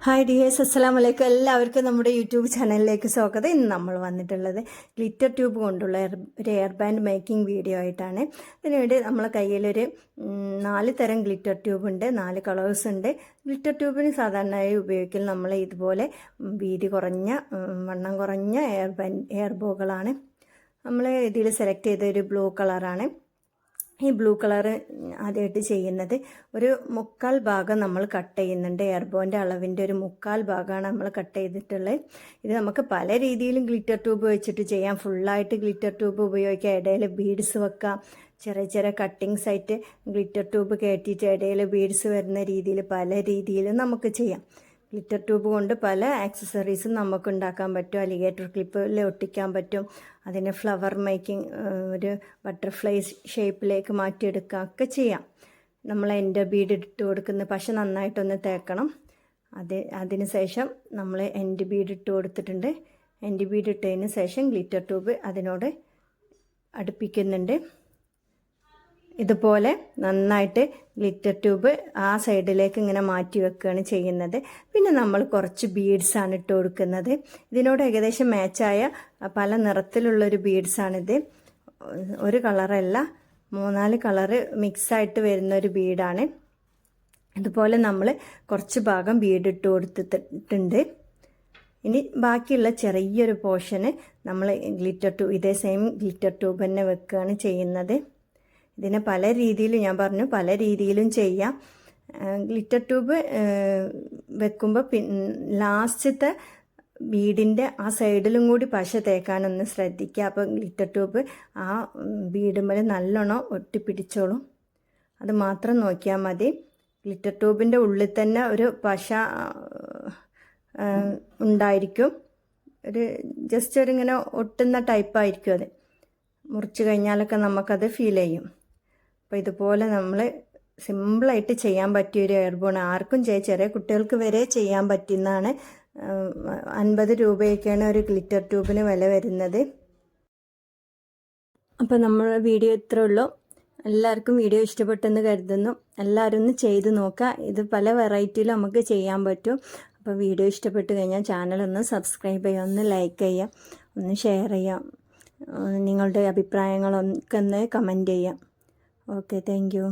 Hi dears, അസ്സലാമു അലൈക്കും. എല്ലാവർക്കും നമ്മുടെ യൂട്യൂബ് ചാനലിലേക്ക് സ്വാഗതം. ഇന്ന് നമ്മൾ വന്നിട്ടുള്ളത് ഗ്ലിറ്റർ ട്യൂബ് കൊണ്ടുള്ള ഒരു എയർ ബാൻഡ് മേക്കിംഗ് വീഡിയോ ആയിട്ടാണ്. അതിനുവേണ്ടി നമ്മളെ കയ്യിലൊരു 4 തരം ഗ്ലിറ്റർ ട്യൂബ് ഉണ്ട്, 4 കളേഴ്സ് ഉണ്ട്. ഗ്ലിറ്റർ ട്യൂബിന് സാധാരണയായി ഉപയോഗിക്കൽ നമ്മൾ ഇതുപോലെ വീതി കുറഞ്ഞ വണ്ണം കുറഞ്ഞ എയർ ബോകളാണ്. നമ്മൾ ഇതിൽ സെലക്ട് ചെയ്ത ഒരു ബ്ലൂ കളറാണ്. ഈ ബ്ലൂ കളറ് ആദ്യമായിട്ട് ചെയ്യുന്നത് ഒരു 1/4 ഭാഗം നമ്മൾ കട്ട് ചെയ്യുന്നുണ്ട്. എയർബോൻ്റെ അളവിൻ്റെ ഒരു 1/4 ഭാഗമാണ് നമ്മൾ കട്ട് ചെയ്തിട്ടുള്ളത്. ഇത് നമുക്ക് പല രീതിയിലും ഗ്ലിറ്റർ ട്യൂബ് വെച്ചിട്ട് ചെയ്യാം. ഫുള്ളായിട്ട് ഗ്ലിറ്റർ ട്യൂബ് ഉപയോഗിക്കാം, ഇടയിൽ ബീഡ്സ് വെക്കാം, ചെറിയ ചെറിയ കട്ടിങ്സ് ആയിട്ട് ഗ്ലിറ്റർ ട്യൂബ് കയറ്റിയിട്ട് ഇടയിൽ ബീഡ്സ് വരുന്ന രീതിയിൽ പല രീതിയിലും നമുക്ക് ചെയ്യാം. ഗ്ലിറ്റർ ട്യൂബ് കൊണ്ട് പല ആക്സസറീസും നമുക്ക് ഉണ്ടാക്കാൻ പറ്റും. അലിഗേറ്റർ ക്ലിപ്പിൽ ഒട്ടിക്കാൻ പറ്റും. അതിനെ ഫ്ലവർ മേക്കിംഗ്, ഒരു ബട്ടർഫ്ലൈ ഷേപ്പിലേക്ക് മാറ്റിയെടുക്കുക ഒക്കെ ചെയ്യാം. നമ്മൾ എൻഡ് ബീഡ് ഇട്ട് കൊടുക്കുന്ന പശ നന്നായിട്ടൊന്ന് തേക്കണം. അതിന് ശേഷം നമ്മൾ എൻഡ് ബീഡ് ഇട്ട് കൊടുത്തിട്ടുണ്ട്. എൻഡ് ബീഡ് ഇട്ടതിന് ശേഷം ഗ്ലിറ്റർ ട്യൂബ് അതിനോട് അടുപ്പിക്കുന്നുണ്ട്. ഇതുപോലെ നന്നായിട്ട് ഗ്ലിറ്റർ ട്യൂബ് ആ സൈഡിലേക്ക് ഇങ്ങനെ മാറ്റി വെക്കുകയാണ് ചെയ്യുന്നത്. പിന്നെ നമ്മൾ കുറച്ച് ബീഡ്സാണ് ഇട്ട് കൊടുക്കുന്നത്. ഇതിനോട് ഏകദേശം മാച്ചായ പല നിറത്തിലുള്ളൊരു ബീഡ്സാണിത്. ഒരു കളറല്ല, 3-4 കളറ് മിക്സായിട്ട് വരുന്നൊരു ബീഡാണ്. ഇതുപോലെ നമ്മൾ കുറച്ച് ഭാഗം ബീഡ് ഇട്ട് കൊടുത്തിട്ടുണ്ട്. ഇനി ബാക്കിയുള്ള ചെറിയൊരു പോർഷന് നമ്മൾ ഗ്ലിറ്റർ ട്യൂബ് ഇതേ സെയിം ഗ്ലിറ്റർ ട്യൂബ് തന്നെ വെക്കുകയാണ് ചെയ്യുന്നത്. ഇതിനെ പല രീതിയിലും ഞാൻ പറഞ്ഞു, പല രീതിയിലും ചെയ്യാം. ഗ്ലിറ്റർ ട്യൂബ് വെക്കുമ്പോൾ ലാസ്റ്റത്തെ ബീഡിൻ്റെ ആ സൈഡിലും കൂടി പശ തേക്കാനൊന്ന് ശ്രദ്ധിക്കുക. അപ്പോൾ ഗ്ലിറ്റർ ട്യൂബ് ആ ബീഡുമ്മൽ നല്ലോണം ഒട്ടിപ്പിടിച്ചോളും. അത് മാത്രം നോക്കിയാൽ മതി. ഗ്ലിറ്റർ ട്യൂബിൻ്റെ ഉള്ളിൽ തന്നെ ഒരു പശ ഉണ്ടായിരിക്കും. ഒരു ജസ്റ്റ് ഒരു ഇങ്ങനെ ഒട്ടുന്ന ടൈപ്പായിരിക്കും. അത് മുറിച്ച് കഴിഞ്ഞാലൊക്കെ നമുക്കത് ഫീൽ ചെയ്യും. അപ്പോൾ ഇതുപോലെ നമ്മൾ സിമ്പിളായിട്ട് ചെയ്യാൻ പറ്റിയൊരു എയർബോൺ, ആർക്കും ചെറിയ കുട്ടികൾക്ക് വരെ ചെയ്യാൻ പറ്റുന്നതാണ്. 50 രൂപയൊക്കെയാണ് ഒരു ഗ്ലിറ്റർ ട്യൂബിന് വില വരുന്നത്. അപ്പോൾ നമ്മുടെ വീഡിയോ ഇത്രേ ഉള്ളൂ. എല്ലാവർക്കും വീഡിയോ ഇഷ്ടപ്പെട്ടെന്ന് കരുതുന്നു. എല്ലാവരും ഒന്ന് ചെയ്ത് നോക്കുക. ഇത് പല വെറൈറ്റിയിലും നമുക്ക് ചെയ്യാൻ പറ്റും. അപ്പോൾ വീഡിയോ ഇഷ്ടപ്പെട്ട് കഴിഞ്ഞാൽ ചാനലൊന്ന് സബ്സ്ക്രൈബ് ചെയ്യുക, ഒന്ന് ലൈക്ക് ചെയ്യുക, ഒന്ന് ഷെയർ ചെയ്യാം. നിങ്ങളുടെ അഭിപ്രായങ്ങളൊക്കെ ഒന്ന് കമൻറ്റ് ചെയ്യാം. Okay, thank you.